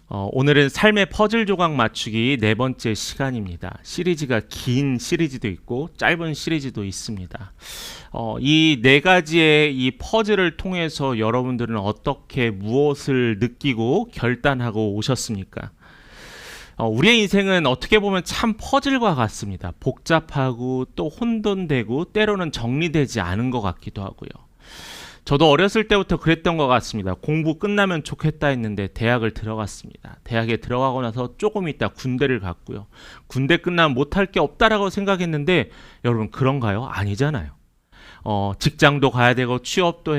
오늘은 삶의 퍼즐 조각 맞추기 네 번째 시간입니다. 시리즈가 긴 시리즈도 있고 짧은 시리즈도 있습니다. 이 네 가지의 이 퍼즐을 통해서 여러분들은 어떻게 무엇을 느끼고 결단하고 오셨습니까? 우리의 인생은 어떻게 보면 참 퍼즐과 같습니다. 복잡하고 또 혼돈되고 때로는 정리되지 않은 것 같기도 하고요. 저도 어렸을 때부터 그랬던 것 같습니다. 공부 끝나면 좋겠다 했는데 대학을 들어갔습니다. 대학에 들어가고 나서 조금 있다 군대를 갔고요. 군대 끝나면 못할 게 없다라고 생각했는데 여러분 그런가요? 아니잖아요. 직장도 가야 되고 취업도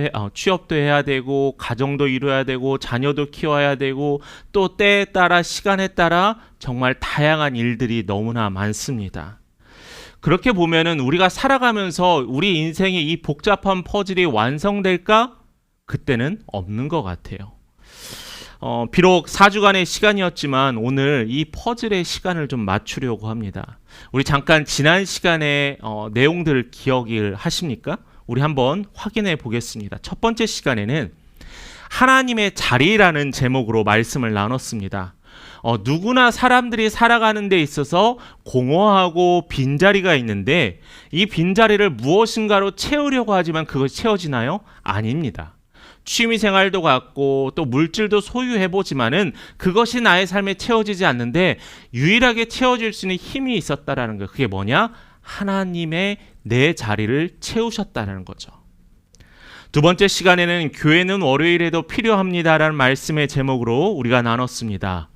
해야 되고 가정도 이루어야 되고 자녀도 키워야 되고 또 때에 따라 시간에 따라 정말 다양한 일들이 너무나 많습니다. 그렇게 보면은 우리가 살아가면서 우리 인생의 이 복잡한 퍼즐이 완성될까? 그때는 없는 것 같아요. 비록 4주간의 시간이었지만 오늘 이 퍼즐의 시간을 좀 맞추려고 합니다. 우리 잠깐 지난 시간의 내용들을 기억을 하십니까? 우리 한번 확인해 보겠습니다. 첫 번째 시간에는 하나님의 자리라는 제목으로 말씀을 나눴습니다. 누구나 사람들이 살아가는 데 있어서 공허하고 빈자리가 있는데 이 빈자리를 무엇인가로 채우려고 하지만 그것이 채워지나요? 아닙니다. 취미생활도 갖고 또 물질도 소유해보지만은 그것이 나의 삶에 채워지지 않는데 유일하게 채워질 수 있는 힘이 있었다라는 거예요. 그게 뭐냐? 하나님의 내 자리를 채우셨다는 거죠. 두 번째 시간에는 교회는 월요일에도 필요합니다라는 말씀의 제목으로 우리가 나눴습니다.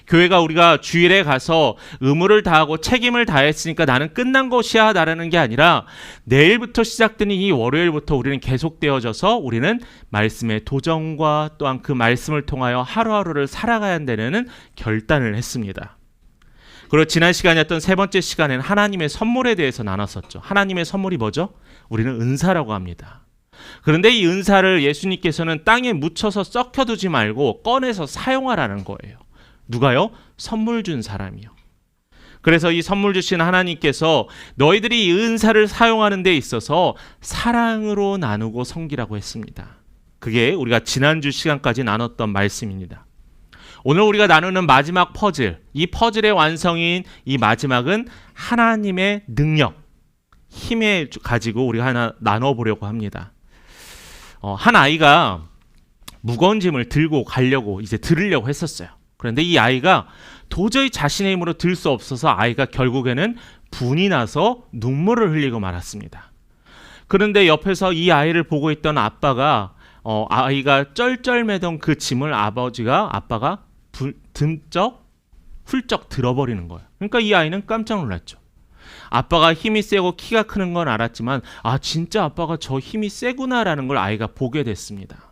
교회가 우리가 주일에 가서 의무를 다하고 책임을 다했으니까 나는 끝난 것이야 라는 게 아니라 내일부터 시작되는 이 월요일부터 우리는 계속되어져서 우리는 말씀의 도전과 또한 그 말씀을 통하여 하루하루를 살아가야 한다는 결단을 했습니다. 그리고 지난 시간이었던 세 번째 시간에는 하나님의 선물에 대해서 나눴었죠. 하나님의 선물이 뭐죠? 우리는 은사라고 합니다. 그런데 이 은사를 예수님께서는 땅에 묻혀서 썩혀두지 말고 꺼내서 사용하라는 거예요. 누가요? 선물 준 사람이요. 그래서 이 선물 주신 하나님께서 너희들이 이 은사를 사용하는 데 있어서 사랑으로 나누고 섬기라고 했습니다. 그게 우리가 지난주 시간까지 나눴던 말씀입니다. 오늘 우리가 나누는 마지막 퍼즐, 이 퍼즐의 완성인 이 마지막은 하나님의 능력, 힘에 가지고 우리가 하나 나눠보려고 합니다. 한 아이가 무거운 짐을 들고 가려고 이제 들으려고 했었어요. 그런데 이 아이가 도저히 자신의 힘으로 들 수 없어서 아이가 결국에는 분이 나서 눈물을 흘리고 말았습니다. 그런데 옆에서 이 아이를 보고 있던 아빠가 아이가 쩔쩔매던 그 짐을 아빠가 훌쩍 들어버리는 거예요. 그러니까 이 아이는 깜짝 놀랐죠. 아빠가 힘이 세고 키가 크는 건 알았지만 진짜 아빠가 저 힘이 세구나라는 걸 아이가 보게 됐습니다.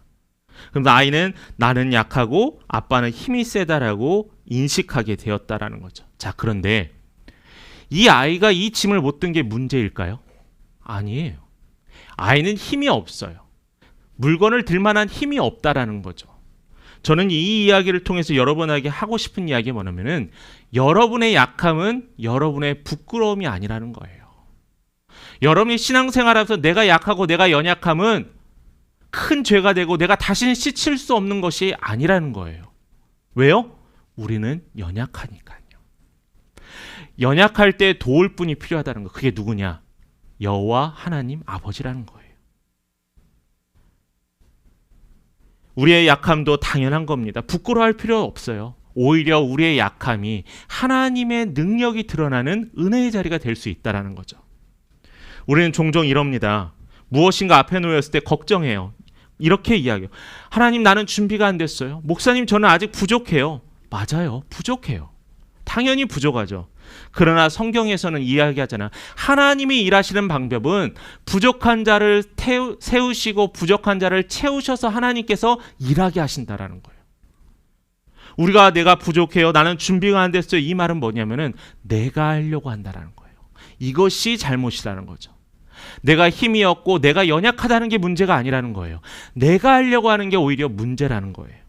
그럼 아이는 나는 약하고 아빠는 힘이 세다라고 인식하게 되었다라는 거죠. 자, 그런데 이 아이가 이 짐을 못 든 게 문제일까요? 아니에요. 아이는 힘이 없어요. 물건을 들 만한 힘이 없다라는 거죠. 저는 이 이야기를 통해서 여러분에게 하고 싶은 이야기가 뭐냐면은 여러분의 약함은 여러분의 부끄러움이 아니라는 거예요. 여러분이 신앙생활하면서 내가 약하고 내가 연약함은 큰 죄가 되고 내가 다시는 씻을 수 없는 것이 아니라는 거예요. 왜요? 우리는 연약하니까요. 연약할 때 도울 분이 필요하다는 거. 그게 누구냐? 여호와 하나님 아버지라는 거예요. 우리의 약함도 당연한 겁니다. 부끄러워할 필요 없어요. 오히려 우리의 약함이 하나님의 능력이 드러나는 은혜의 자리가 될 수 있다는 거죠. 우리는 종종 이럽니다. 무엇인가 앞에 놓였을 때 걱정해요. 이렇게 이야기해요. 하나님, 나는 준비가 안 됐어요. 목사님, 저는 아직 부족해요. 맞아요. 부족해요. 당연히 부족하죠. 그러나 성경에서는 이야기하잖아. 하나님이 일하시는 방법은 부족한 자를 세우시고 부족한 자를 채우셔서 하나님께서 일하게 하신다라는 거예요. 우리가 내가 부족해요. 나는 준비가 안 됐어요. 이 말은 뭐냐면은 내가 하려고 한다라는 거예요. 이것이 잘못이라는 거죠. 내가 힘이 없고 내가 연약하다는 게 문제가 아니라는 거예요. 내가 하려고 하는 게 오히려 문제라는 거예요.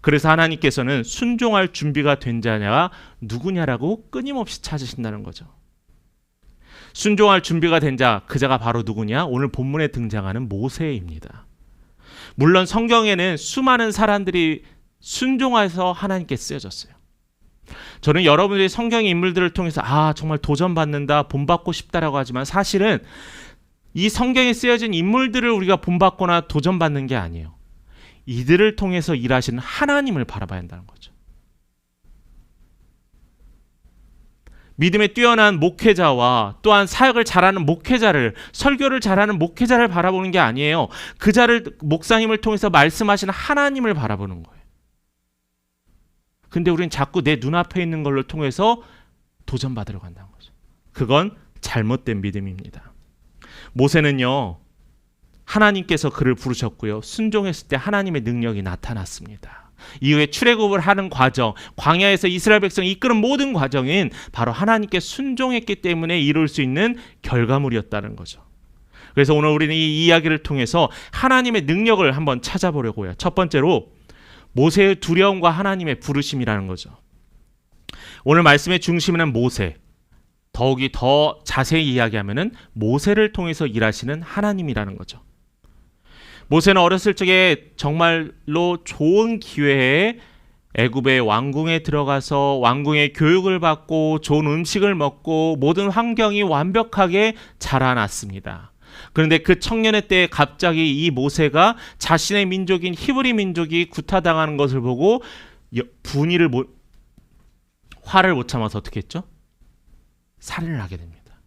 그래서 하나님께서는 순종할 준비가 된 자가 누구냐라고 끊임없이 찾으신다는 거죠. 순종할 준비가 된 자, 그 자가 바로 누구냐? 오늘 본문에 등장하는 모세입니다. 물론 성경에는 수많은 사람들이 순종해서 하나님께 쓰여졌어요. 저는 여러분들이 성경의 인물들을 통해서 정말 도전받는다, 본받고 싶다라고 하지만 사실은 이 성경에 쓰여진 인물들을 우리가 본받거나 도전받는 게 아니에요. 이들을 통해서 일하시는 하나님을 바라봐야 한다는 거죠. 믿음에 뛰어난 목회자와 또한 사역을 잘하는 목회자를, 설교를 잘하는 목회자를 바라보는 게 아니에요. 그 자를, 목사님을 통해서 말씀하시는 하나님을 바라보는 거예요. 근데 우리는 자꾸 내 눈앞에 있는 걸로 통해서 도전받으려고 한다는 거죠. 그건 잘못된 믿음입니다. 모세는요, 하나님께서 그를 부르셨고요, 순종했을 때 하나님의 능력이 나타났습니다. 이후에 출애굽을 하는 과정, 광야에서 이스라엘 백성을 이끄는 모든 과정은 바로 하나님께 순종했기 때문에 이룰 수 있는 결과물이었다는 거죠. 그래서 오늘 우리는 이 이야기를 통해서 하나님의 능력을 한번 찾아보려고 해요. 첫 번째로 모세의 두려움과 하나님의 부르심이라는 거죠. 오늘 말씀의 중심은 모세, 더욱이 더 자세히 이야기하면은 모세를 통해서 일하시는 하나님이라는 거죠. 모세는 어렸을 적에 정말로 좋은 기회에 애굽의 왕궁에 들어가서 왕궁의 교육을 받고 좋은 음식을 먹고 모든 환경이 완벽하게 자라났습니다. 그런데 그 청년의 때에 갑자기 이 모세가 자신의 민족인 히브리 민족이 구타당하는 것을 보고 화를 못 참아서 어떻게 했죠? 살인을 하게 됩니다.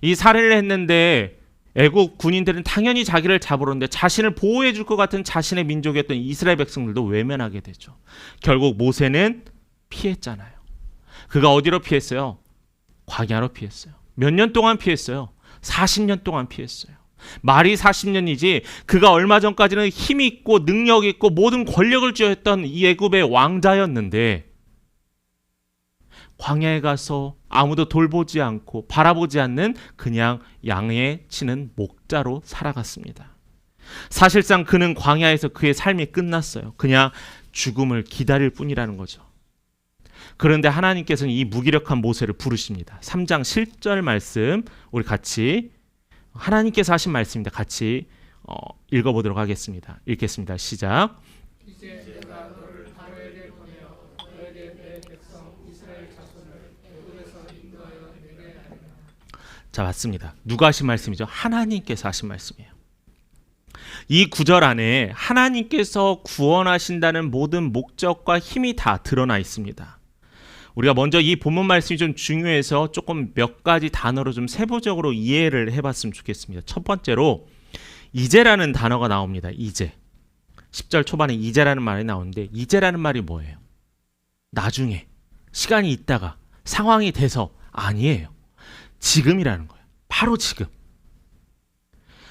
이 살인을 했는데 애국 군인들은 당연히 자기를 잡으러 오는데 자신을 보호해 줄 것 같은 자신의 민족이었던 이스라엘 백성들도 외면하게 되죠. 결국 모세는 피했잖아요. 그가 어디로 피했어요? 광야로 피했어요. 몇 년 동안 피했어요? 40년 동안 피했어요. 말이 40년이지 그가 얼마 전까지는 힘이 있고 능력이 있고 모든 권력을 쥐었던 이 애굽의 왕자였는데 광야에 가서 아무도 돌보지 않고 바라보지 않는 그냥 양에 치는 목자로 살아갔습니다. 사실상 그는 광야에서 그의 삶이 끝났어요. 그냥 죽음을 기다릴 뿐이라는 거죠. 그런데 하나님께서는 이 무기력한 모세를 부르십니다. 3장 10절 말씀 우리 같이 하나님께서 하신 말씀입니다. 같이 읽어보도록 하겠습니다. 읽겠습니다. 시작. 이제 내가 너를 바로에게 보내어 너에게 내 백성 이스라엘 자손을 애굽에서 인도하여 내게 하리라. 자, 맞습니다. 누가 하신 말씀이죠? 하나님께서 하신 말씀이에요. 이 구절 안에 하나님께서 구원하신다는 모든 목적과 힘이 다 드러나 있습니다. 우리가 먼저 이 본문 말씀이 좀 중요해서 조금 몇 가지 단어로 좀 세부적으로 이해를 해봤으면 좋겠습니다. 첫 번째로 이제라는 단어가 나옵니다. 이제 10절 초반에 이제라는 말이 나오는데 이제라는 말이 뭐예요? 나중에 시간이 있다가 상황이 돼서 아니에요. 지금이라는 거예요. 바로 지금.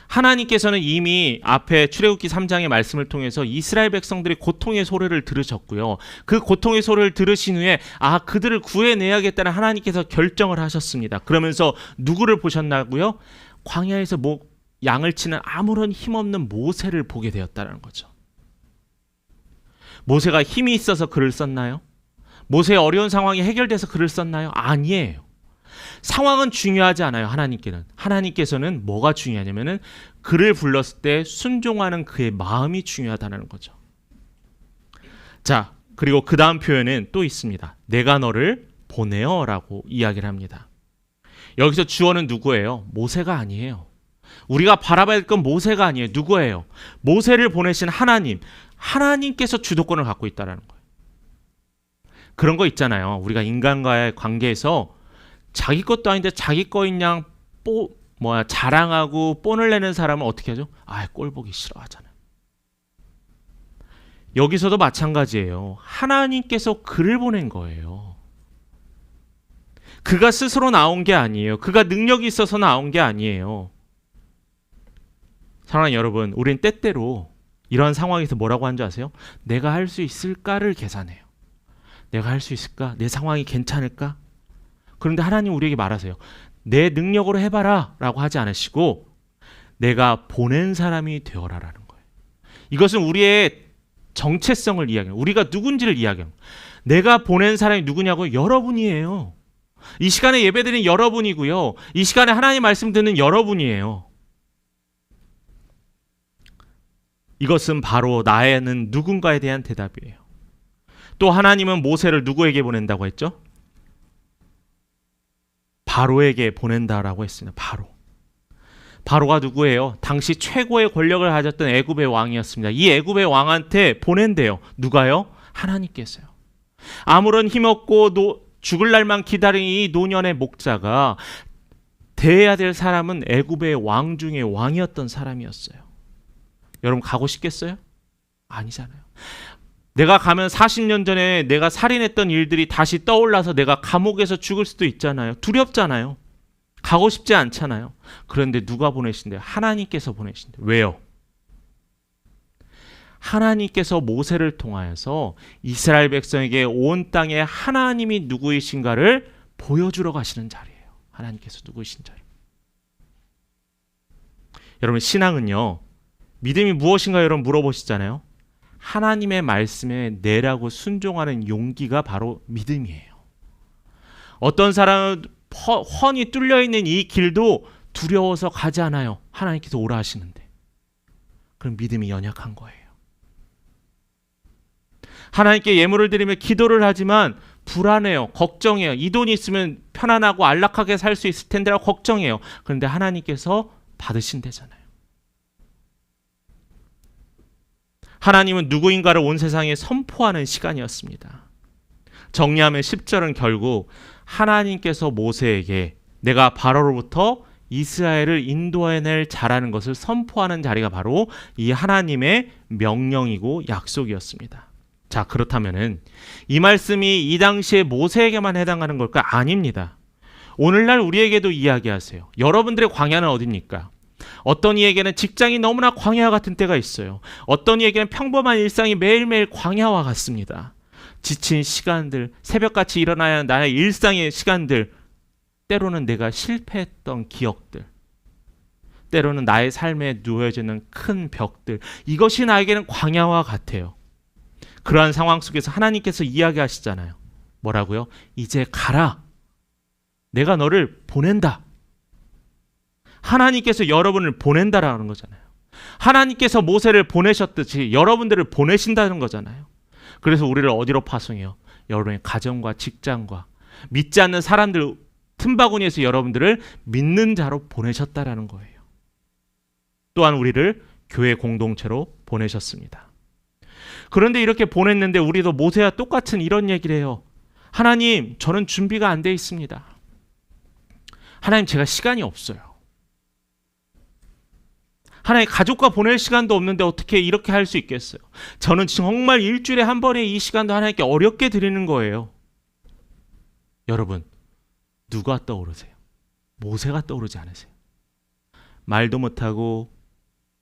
하나님께서는 이미 앞에 출애굽기 3장의 말씀을 통해서 이스라엘 백성들의 고통의 소리를 들으셨고요. 그 고통의 소리를 들으신 후에 그들을 구해내야겠다는 하나님께서 결정을 하셨습니다. 그러면서 누구를 보셨나고요? 광야에서 양을 치는 아무런 힘없는 모세를 보게 되었다는 거죠. 모세가 힘이 있어서 글을 썼나요? 모세의 어려운 상황이 해결돼서 글을 썼나요? 아니에요. 상황은 중요하지 않아요. 하나님께서는 뭐가 중요하냐면은 그를 불렀을 때 순종하는 그의 마음이 중요하다는 거죠. 자, 그리고 그 다음 표현은 또 있습니다. 내가 너를 보내어 라고 이야기를 합니다. 여기서 주어는 누구예요? 모세가 아니에요. 우리가 바라봐야 할 건 모세가 아니에요. 누구예요? 모세를 보내신 하나님께서 주도권을 갖고 있다는 거예요. 그런 거 있잖아요. 우리가 인간과의 관계에서 자기 것도 아닌데 자기 거인 양 자랑하고 뽐을 내는 사람은 어떻게 하죠? 꼴 보기 싫어하잖아요. 여기서도 마찬가지예요. 하나님께서 그를 보낸 거예요. 그가 스스로 나온 게 아니에요. 그가 능력이 있어서 나온 게 아니에요. 사랑하는 여러분, 우린 때때로 이런 상황에서 뭐라고 하는 줄 아세요? 내가 할 수 있을까를 계산해요. 내가 할 수 있을까? 내 상황이 괜찮을까? 그런데 하나님 우리에게 말하세요. 내 능력으로 해봐라 라고 하지 않으시고 내가 보낸 사람이 되어라라는 거예요. 이것은 우리의 정체성을 이야기해요. 우리가 누군지를 이야기해요. 내가 보낸 사람이 누구냐고요? 여러분이에요. 이 시간에 예배드리는 여러분이고요. 이 시간에 하나님 말씀 듣는 여러분이에요. 이것은 바로 나에는 누군가에 대한 대답이에요. 또 하나님은 모세를 누구에게 보낸다고 했죠? 바로에게 보낸다라고 했습니다. 바로가 누구예요? 당시 최고의 권력을 가졌던 애굽의 왕이었습니다. 이 애굽의 왕한테 보낸대요. 누가요? 하나님께서요. 아무런 힘없고 죽을 날만 기다린 이 노년의 목자가 대해야 될 사람은 애굽의 왕 중에 왕이었던 사람이었어요. 여러분 가고 싶겠어요? 아니잖아요. 내가 가면 40년 전에 내가 살인했던 일들이 다시 떠올라서 내가 감옥에서 죽을 수도 있잖아요. 두렵잖아요. 가고 싶지 않잖아요. 그런데 누가 보내신대요? 하나님께서 보내신대요. 왜요? 하나님께서 모세를 통하여서 이스라엘 백성에게 온 땅에 하나님이 누구이신가를 보여주러 가시는 자리예요. 하나님께서 누구이신 자리. 여러분 신앙은요. 믿음이 무엇인가 여러분 물어보시잖아요. 하나님의 말씀에 내라고 순종하는 용기가 바로 믿음이에요. 어떤 사람은 훤히 뚫려있는 이 길도 두려워서 가지 않아요. 하나님께서 오라 하시는데. 그럼 믿음이 연약한 거예요. 하나님께 예물을 드리며 기도를 하지만 불안해요. 걱정해요. 이 돈이 있으면 편안하고 안락하게 살 수 있을 텐데라고 걱정해요. 그런데 하나님께서 받으신대잖아요. 하나님은 누구인가를 온 세상에 선포하는 시간이었습니다. 정리하면 10절은 결국 하나님께서 모세에게 내가 바로로부터 이스라엘을 인도해낼 자라는 것을 선포하는 자리가 바로 이 하나님의 명령이고 약속이었습니다. 자, 그렇다면은 이 말씀이 이 당시에 모세에게만 해당하는 걸까? 아닙니다. 오늘날 우리에게도 이야기하세요. 여러분들의 광야는 어디입니까? 어떤 이에게는 직장이 너무나 광야와 같은 때가 있어요. 어떤 이에게는 평범한 일상이 매일매일 광야와 같습니다. 지친 시간들, 새벽같이 일어나야 하는 나의 일상의 시간들, 때로는 내가 실패했던 기억들, 때로는 나의 삶에 누워지는 큰 벽들, 이것이 나에게는 광야와 같아요. 그러한 상황 속에서 하나님께서 이야기하시잖아요. 뭐라고요? 이제 가라. 내가 너를 보낸다. 하나님께서 여러분을 보낸다라는 거잖아요. 하나님께서 모세를 보내셨듯이 여러분들을 보내신다는 거잖아요. 그래서 우리를 어디로 파송해요? 여러분의 가정과 직장과 믿지 않는 사람들 틈바구니에서 여러분들을 믿는 자로 보내셨다라는 거예요. 또한 우리를 교회 공동체로 보내셨습니다. 그런데 이렇게 보냈는데 우리도 모세와 똑같은 이런 얘기를 해요. 하나님, 저는 준비가 안 돼 있습니다. 하나님, 제가 시간이 없어요. 하나님, 가족과 보낼 시간도 없는데 어떻게 이렇게 할 수 있겠어요? 저는 정말 일주일에 한 번에 이 시간도 하나님께 어렵게 드리는 거예요. 여러분, 누가 떠오르세요? 모세가 떠오르지 않으세요? 말도 못하고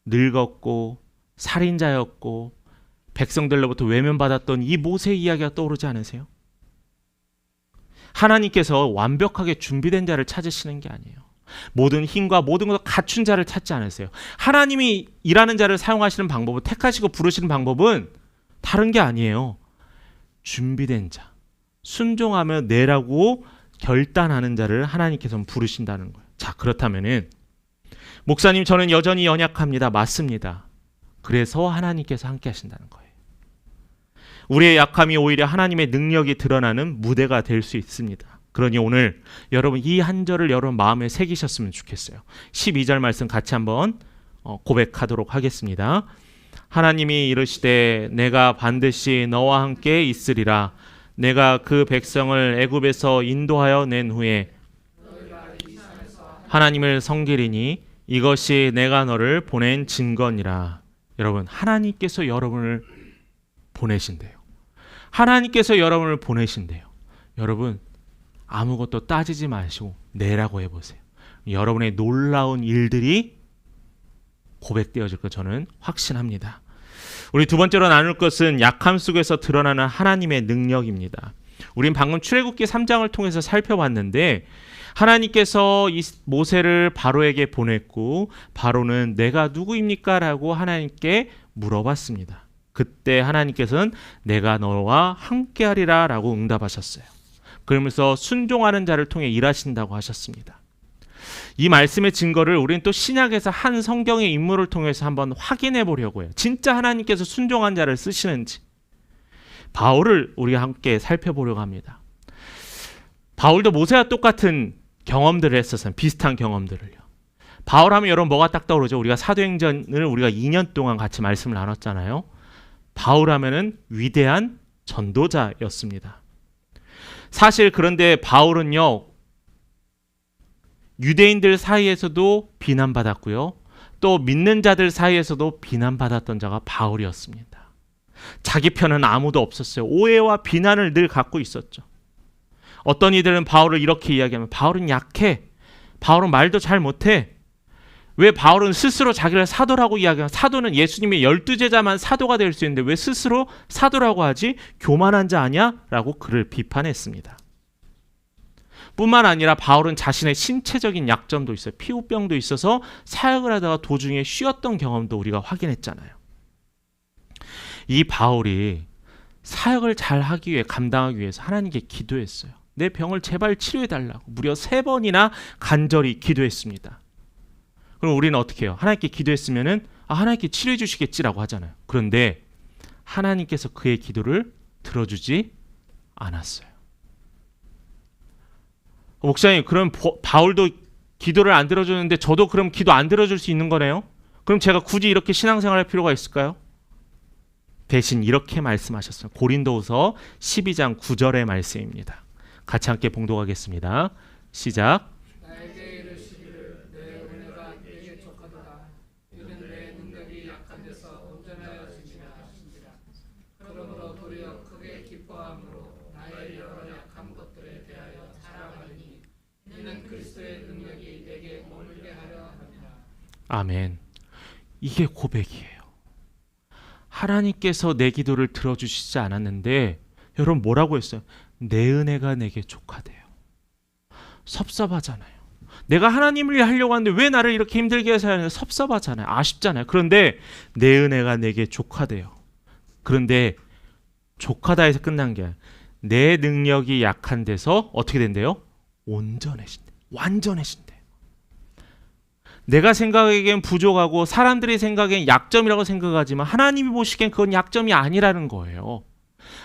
늙었고 살인자였고 백성들로부터 외면받았던 이 모세 이야기가 떠오르지 않으세요? 하나님께서 완벽하게 준비된 자를 찾으시는 게 아니에요. 모든 힘과 모든 것을 갖춘 자를 찾지 않으세요. 하나님이 일하는 자를 사용하시는 방법은, 택하시고 부르시는 방법은 다른 게 아니에요. 준비된 자, 순종하며 내라고 결단하는 자를 하나님께서는 부르신다는 거예요. 자, 그렇다면은 목사님, 저는 여전히 연약합니다. 맞습니다. 그래서 하나님께서 함께 하신다는 거예요. 우리의 약함이 오히려 하나님의 능력이 드러나는 무대가 될 수 있습니다. 그러니 오늘 여러분 이 한 절을 여러분 마음에 새기셨으면 좋겠어요. 12절 말씀 같이 한번 고백하도록 하겠습니다. 하나님이 이르시되 내가 반드시 너와 함께 있으리라. 내가 그 백성을 애굽에서 인도하여 낸 후에 하나님을 섬기리니 이것이 내가 너를 보낸 증거니라. 여러분, 하나님께서 여러분을 보내신대요. 하나님께서 여러분을 보내신대요. 여러분, 아무것도 따지지 마시고 내라고 해보세요. 여러분의 놀라운 일들이 고백되어질 것 저는 확신합니다. 우리 두 번째로 나눌 것은 약함 속에서 드러나는 하나님의 능력입니다. 우린 방금 출애굽기 3장을 통해서 살펴봤는데 하나님께서 이 모세를 바로에게 보냈고 바로는 내가 누구입니까? 라고 하나님께 물어봤습니다. 그때 하나님께서는 내가 너와 함께하리라 라고 응답하셨어요. 그러면서 순종하는 자를 통해 일하신다고 하셨습니다. 이 말씀의 증거를 우리는 또 신약에서 한 성경의 인물을 통해서 한번 확인해 보려고 해요. 진짜 하나님께서 순종한 자를 쓰시는지. 바울을 우리가 함께 살펴보려고 합니다. 바울도 모세와 똑같은 경험들을 했었어요. 비슷한 경험들을요. 바울 하면 여러분 뭐가 딱 떠오르죠? 우리가 사도행전을 우리가 2년 동안 같이 말씀을 나눴잖아요. 바울 하면은 위대한 전도자였습니다. 사실 그런데 바울은요, 유대인들 사이에서도 비난받았고요, 또 믿는 자들 사이에서도 비난받았던 자가 바울이었습니다. 자기 편은 아무도 없었어요. 오해와 비난을 늘 갖고 있었죠. 어떤 이들은 바울을 이렇게 이야기하면 바울은 약해, 바울은 말도 잘 못해. 왜 바울은 스스로 자기를 사도라고 이야기하면, 사도는 예수님의 12제자만 사도가 될 수 있는데 왜 스스로 사도라고 하지? 교만한 자 아니야? 라고 그를 비판했습니다. 뿐만 아니라 바울은 자신의 신체적인 약점도 있어요. 피부병도 있어서 사역을 하다가 도중에 쉬었던 경험도 우리가 확인했잖아요. 이 바울이 사역을 잘 하기 위해, 감당하기 위해서 하나님께 기도했어요. 내 병을 제발 치료해달라고 무려 3번이나 간절히 기도했습니다. 그럼 우리는 어떻게 해요? 하나님께 기도했으면은 하나님께 치료해 주시겠지라고 하잖아요. 그런데 하나님께서 그의 기도를 들어주지 않았어요. 목사님, 그럼 바울도 기도를 안 들어주는데 저도 그럼 기도 안 들어줄 수 있는 거네요? 그럼 제가 굳이 이렇게 신앙생활 할 필요가 있을까요? 대신 이렇게 말씀하셨어요. 고린도후서 12장 9절의 말씀입니다. 같이 함께 봉독하겠습니다. 시작. 나에게 이르시기를 내 은혜가 네게 족하도다. 이는 내 능력이 약한 데서 온전하여 지니라 하신지라. 그러므로 도리어 크게 기뻐함으로 나의 여러 약한 것들에 대하여 자랑하리니 이는 그리스도의 능력이 내게 머물게 하려 함이라. 아멘. 이게 고백이에요. 하나님께서 내 기도를 들어주시지 않았는데 여러분 뭐라고 했어요? 내 은혜가 내게 족하대요. 섭섭하잖아요. 내가 하나님을 위해 하려고 하는데 왜 나를 이렇게 힘들게 해서 하냐? 섭섭하잖아요. 아쉽잖아요. 그런데 내 은혜가 내게 족하대요. 그런데 족하다 해서 끝난 게 아니라 내 능력이 약한 데서 어떻게 된대요? 온전해진대. 완전해진대. 내가 생각하기엔 부족하고 사람들이 생각하기엔 약점이라고 생각하지만 하나님이 보시기엔 그건 약점이 아니라는 거예요.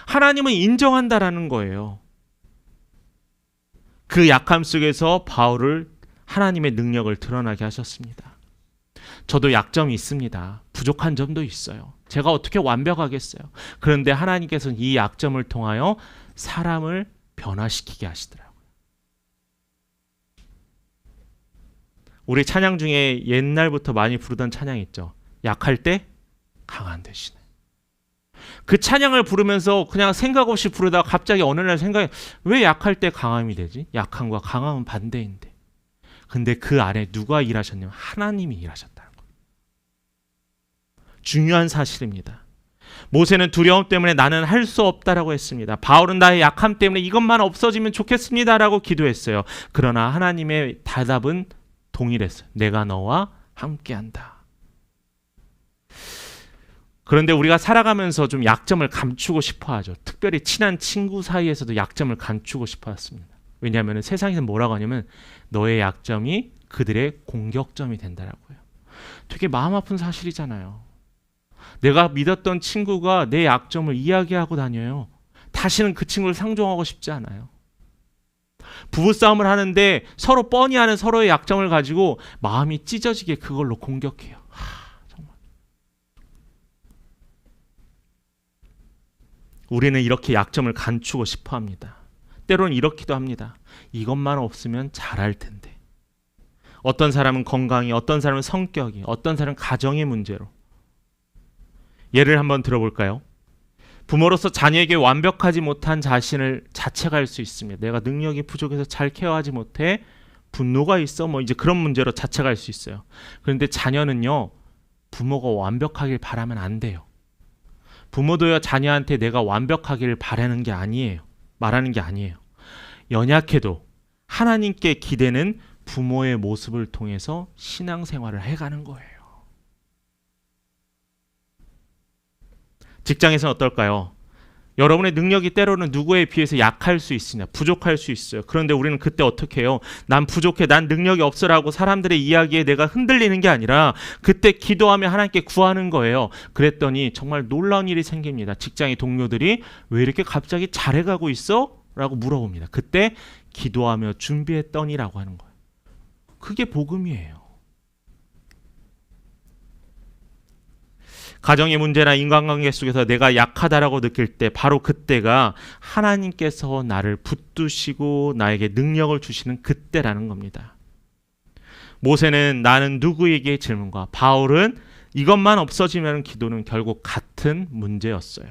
하나님은 인정한다라는 거예요. 그 약함 속에서 바울을 하나님의 능력을 드러나게 하셨습니다. 저도 약점이 있습니다. 부족한 점도 있어요. 제가 어떻게 완벽하겠어요. 그런데 하나님께서는 이 약점을 통하여 사람을 변화시키게 하시더라고요. 우리 찬양 중에 옛날부터 많이 부르던 찬양 있죠. 약할 때 강한 대신에. 그 찬양을 부르면서 그냥 생각 없이 부르다가 갑자기 어느 날 생각해, 왜 약할 때 강함이 되지? 약함과 강함은 반대인데. 근데 그 안에 누가 일하셨냐면 하나님이 일하셨다는 거예요. 중요한 사실입니다. 모세는 두려움 때문에 나는 할 수 없다라고 했습니다. 바울은 나의 약함 때문에 이것만 없어지면 좋겠습니다라고 기도했어요. 그러나 하나님의 대답은 동일했어요. 내가 너와 함께한다. 그런데 우리가 살아가면서 좀 약점을 감추고 싶어 하죠. 특별히 친한 친구 사이에서도 약점을 감추고 싶어 했습니다. 왜냐하면 세상에서 뭐라고 하냐면 너의 약점이 그들의 공격점이 된다라고요. 되게 마음 아픈 사실이잖아요. 내가 믿었던 친구가 내 약점을 이야기하고 다녀요. 다시는 그 친구를 상종하고 싶지 않아요. 부부싸움을 하는데 서로 뻔히 아는 서로의 약점을 가지고 마음이 찢어지게 그걸로 공격해요. 정말. 우리는 이렇게 약점을 감추고 싶어 합니다. 때로는 이렇기도 합니다. 이것만 없으면 잘할 텐데. 어떤 사람은 건강이, 어떤 사람은 성격이, 어떤 사람은 가정의 문제로. 예를 한번 들어볼까요? 부모로서 자녀에게 완벽하지 못한 자신을 자책할 수 있습니다. 내가 능력이 부족해서 잘 케어하지 못해, 분노가 있어, 뭐 이제 그런 문제로 자책할 수 있어요. 그런데 자녀는요, 부모가 완벽하길 바라면 안 돼요. 부모도요, 자녀한테 내가 완벽하길 바라는 게 아니에요. 말하는 게 아니에요. 연약해도 하나님께 기대는 부모의 모습을 통해서 신앙생활을 해가는 거예요. 직장에서는 어떨까요? 여러분의 능력이 때로는 누구에 비해서 약할 수 있으냐, 부족할 수 있어요. 그런데 우리는 그때 어떻게 해요? 난 부족해, 난 능력이 없어라고 사람들의 이야기에 내가 흔들리는 게 아니라 그때 기도하며 하나님께 구하는 거예요. 그랬더니 정말 놀라운 일이 생깁니다. 직장의 동료들이 왜 이렇게 갑자기 잘해가고 있어? 라고 물어봅니다. 그때 기도하며 준비했더니라고 하는 거예요. 그게 복음이에요. 가정의 문제나 인간관계 속에서 내가 약하다라고 느낄 때 바로 그때가 하나님께서 나를 붙드시고 나에게 능력을 주시는 그때라는 겁니다. 모세는 나는 누구에게 질문과 바울은 이것만 없어지면 기도는 결국 같은 문제였어요.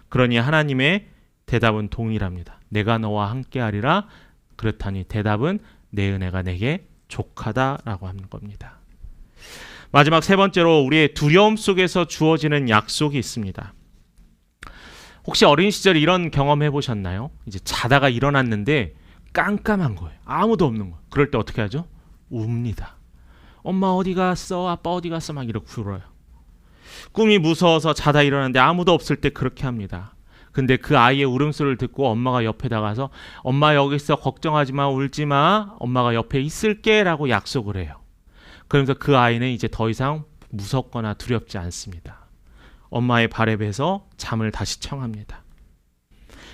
그러니 하나님의 대답은 동일합니다. 내가 너와 함께하리라. 그렇다니 대답은 내 은혜가 내게 족하다라고 하는 겁니다. 마지막 세 번째로 우리의 두려움 속에서 주어지는 약속이 있습니다. 혹시 어린 시절에 이런 경험 해보셨나요? 이제 자다가 일어났는데 깜깜한 거예요. 아무도 없는 거예요. 그럴 때 어떻게 하죠? 웁니다. 엄마 어디 갔어? 아빠 어디 갔어? 막 이렇게 울어요. 꿈이 무서워서 자다 일어났는데 아무도 없을 때 그렇게 합니다. 근데 그 아이의 울음소리를 듣고 엄마가 옆에 나가서 엄마 여기 있어, 걱정하지 마, 울지 마, 엄마가 옆에 있을게 라고 약속을 해요. 그러면서 그 아이는 이제 더 이상 무섭거나 두렵지 않습니다. 엄마의 발에 베서 잠을 다시 청합니다.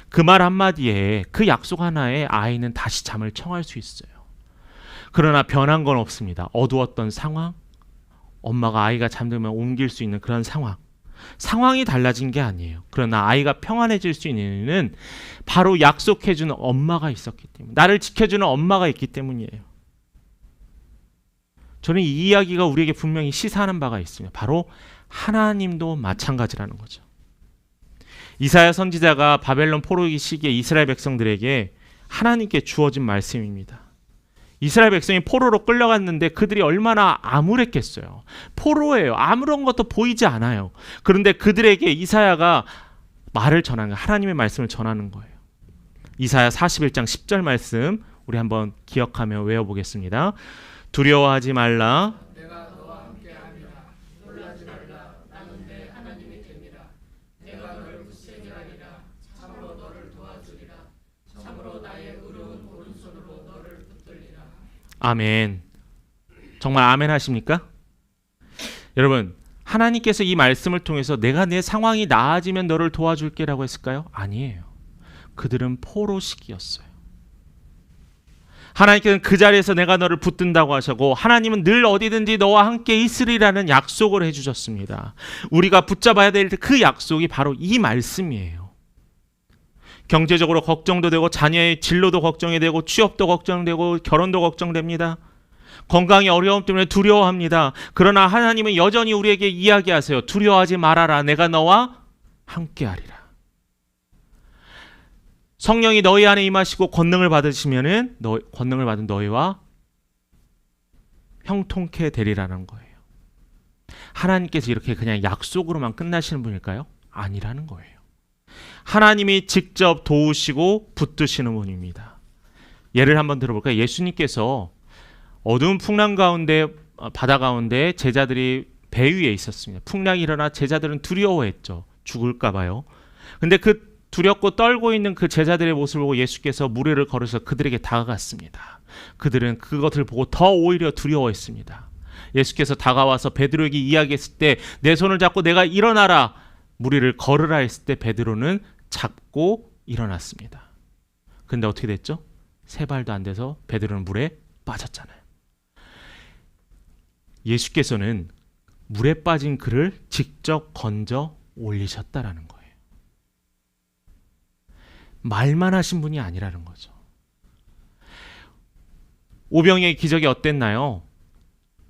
그 말 한마디에, 그 약속 하나에 아이는 다시 잠을 청할 수 있어요. 그러나 변한 건 없습니다. 어두웠던 상황, 엄마가 아이가 잠들면 옮길 수 있는 그런 상황이 달라진 게 아니에요. 그러나 아이가 평안해질 수 있는 이유는 바로 약속해주는 엄마가 있었기 때문에, 나를 지켜주는 엄마가 있기 때문이에요. 저는 이 이야기가 우리에게 분명히 시사하는 바가 있습니다. 바로 하나님도 마찬가지라는 거죠. 이사야 선지자가 바벨론 포로기 시기에 이스라엘 백성들에게 하나님께 주어진 말씀입니다. 이스라엘 백성이 포로로 끌려갔는데 그들이 얼마나 암울했겠어요. 포로예요. 아무런 것도 보이지 않아요. 그런데 그들에게 이사야가 말을 전하는 거예요. 하나님의 말씀을 전하는 거예요. 이사야 41장 10절 말씀 우리 한번 기억하며 외워보겠습니다. 두려워하지 말라. 내가 너와 함께함이라. 놀라지 말라. 나는 내 하나님이 됨이라. 내가 너를 구세주하리라. 참으로 너를 도와주리라. 참으로 나의 의로운 오른손으로 너를 붙들리라. 아멘. 정말 아멘 하십니까? 여러분, 하나님께서 이 말씀을 통해서 내가 내 상황이 나아지면 너를 도와줄게라고 했을까요? 아니에요. 그들은 포로 시기였어요. 하나님께서는 그 자리에서 내가 너를 붙든다고 하셨고 하나님은 늘 어디든지 너와 함께 있으리라는 약속을 해주셨습니다. 우리가 붙잡아야 될 그 약속이 바로 이 말씀이에요. 경제적으로 걱정도 되고 자녀의 진로도 걱정이 되고 취업도 걱정되고 결혼도 걱정됩니다. 건강의 어려움 때문에 두려워합니다. 그러나 하나님은 여전히 우리에게 이야기하세요. 두려워하지 말아라. 내가 너와 함께하리라. 성령이 너희 안에 임하시고 권능을 받으시면은 권능을 받은 너희와 형통케 되리라는 거예요. 하나님께서 이렇게 그냥 약속으로만 끝나시는 분일까요? 아니라는 거예요. 하나님이 직접 도우시고 붙드시는 분입니다. 예를 한번 들어볼까요? 예수님께서 어두운 풍랑 가운데, 바다 가운데 제자들이 배 위에 있었습니다. 풍랑이 일어나 제자들은 두려워했죠. 죽을까 봐요. 근데 그 두렵고 떨고 있는 그 제자들의 모습을 보고 예수께서 무리를 걸으셔서 그들에게 다가갔습니다. 그들은 그것을 보고 더 오히려 두려워했습니다. 예수께서 다가와서 베드로에게 이야기했을 때 내 손을 잡고 내가 일어나라, 무리를 걸으라 했을 때 베드로는 잡고 일어났습니다. 근데 어떻게 됐죠? 세 발도 안 돼서 베드로는 물에 빠졌잖아요. 예수께서는 물에 빠진 그를 직접 건져 올리셨다라는 거예요. 말만 하신 분이 아니라는 거죠. 오병이의 기적이 어땠나요?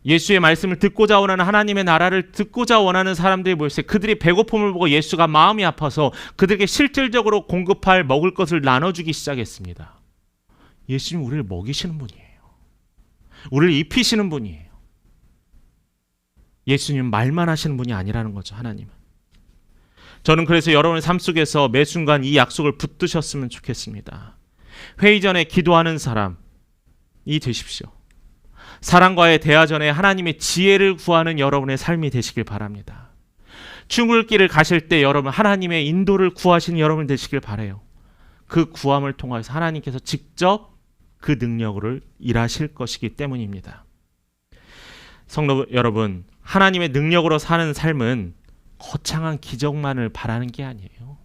예수의 말씀을 듣고자 원하는, 하나님의 나라를 듣고자 원하는 사람들이 모였어요. 그들이 배고픔을 보고 예수가 마음이 아파서 그들에게 실질적으로 공급할 먹을 것을 나눠주기 시작했습니다. 예수님 우리를 먹이시는 분이에요. 우리를 입히시는 분이에요. 예수님 말만 하시는 분이 아니라는 거죠. 하나님은. 저는 그래서 여러분의 삶 속에서 매 순간 이 약속을 붙드셨으면 좋겠습니다. 회의 전에 기도하는 사람이 되십시오. 사람과의 대화 전에 하나님의 지혜를 구하는 여러분의 삶이 되시길 바랍니다. 출근길을 가실 때 여러분 하나님의 인도를 구하시는 여러분 되시길 바라요. 그 구함을 통해서 하나님께서 직접 그 능력으로 일하실 것이기 때문입니다. 성도 여러분, 하나님의 능력으로 사는 삶은 거창한 기적만을 바라는 게 아니에요.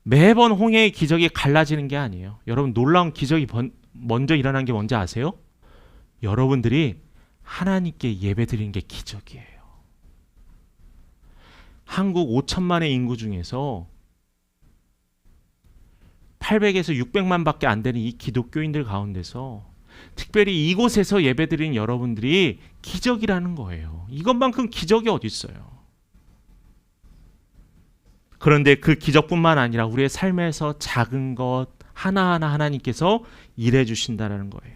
매번 홍해의 기적이 갈라지는 게 아니에요. 여러분, 놀라운 기적이 먼저 일어난 게 뭔지 아세요? 여러분들이 하나님께 예배드리는 게 기적이에요. 한국 5천만의 인구 중에서 800에서 600만 밖에 안 되는 이 기독교인들 가운데서 특별히 이곳에서 예배드리는 여러분들이 기적이라는 거예요. 이것만큼 기적이 어디 있어요? 그런데 그 기적뿐만 아니라 우리의 삶에서 작은 것 하나하나 하나님께서 일해 주신다는 거예요.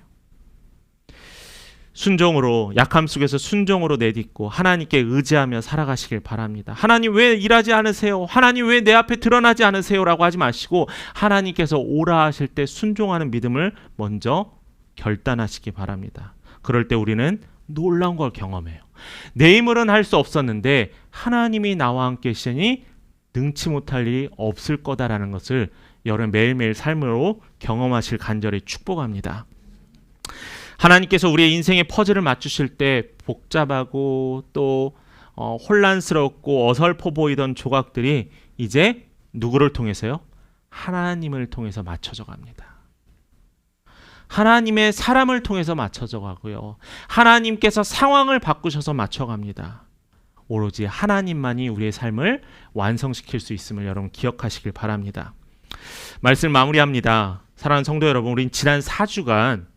순종으로, 약함 속에서 순종으로 내딛고 하나님께 의지하며 살아가시길 바랍니다. 하나님 왜 일하지 않으세요? 하나님 왜 내 앞에 드러나지 않으세요? 라고 하지 마시고 하나님께서 오라 하실 때 순종하는 믿음을 먼저 결단하시기 바랍니다. 그럴 때 우리는 놀라운 걸 경험해요. 내 힘으로는 할 수 없었는데 하나님이 나와 함께 계시니 능치 못할 일이 없을 거다라는 것을 여러분 매일매일 삶으로 경험하실 간절히 축복합니다. 하나님께서 우리의 인생의 퍼즐을 맞추실 때 복잡하고 또 혼란스럽고 어설퍼 보이던 조각들이 이제 누구를 통해서요? 하나님을 통해서 맞춰져 갑니다. 하나님의 사람을 통해서 맞춰져 가고요. 하나님께서 상황을 바꾸셔서 맞춰갑니다. 오로지 하나님만이 우리의 삶을 완성시킬 수 있음을 여러분 기억하시길 바랍니다. 말씀 마무리합니다. 사랑하는 성도 여러분, 우린 지난 4주간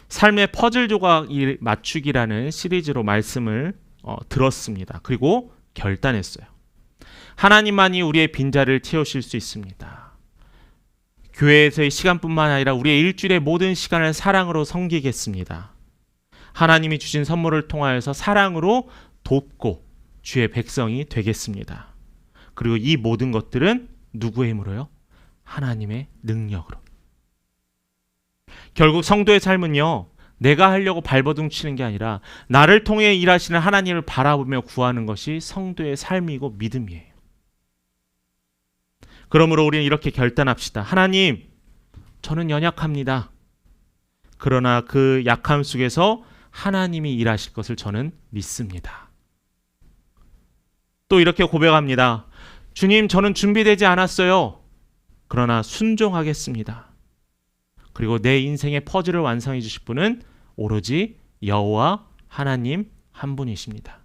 삶의 퍼즐 조각 맞추기라는 시리즈로 말씀을 들었습니다. 그리고 결단했어요. 하나님만이 우리의 빈자리를 채우실 수 있습니다. 교회에서의 시간뿐만 아니라 우리의 일주일의 모든 시간을 사랑으로 섬기겠습니다. 하나님이 주신 선물을 통하여서 사랑으로 돕고 주의 백성이 되겠습니다. 그리고 이 모든 것들은 누구의 힘으로요? 하나님의 능력으로. 결국 성도의 삶은요, 내가 하려고 발버둥 치는 게 아니라 나를 통해 일하시는 하나님을 바라보며 구하는 것이 성도의 삶이고 믿음이에요. 그러므로 우리는 이렇게 결단합시다. 하나님, 저는 연약합니다. 그러나 그 약함 속에서 하나님이 일하실 것을 저는 믿습니다. 또 이렇게 고백합니다. 주님, 저는 준비되지 않았어요. 그러나 순종하겠습니다. 그리고 내 인생의 퍼즐을 완성해 주실 분은 오로지 여호와 하나님 한 분이십니다.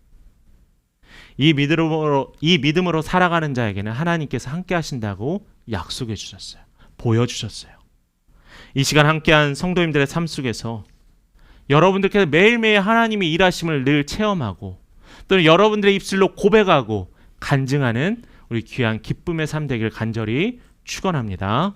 이 믿음으로 살아가는 자에게는 하나님께서 함께 하신다고 약속해 주셨어요. 보여주셨어요. 이 시간 함께한 성도님들의 삶 속에서 여러분들께서 매일매일 하나님이 일하심을 늘 체험하고 또는 여러분들의 입술로 고백하고 간증하는 우리 귀한 기쁨의 삶 되길 간절히 축원합니다.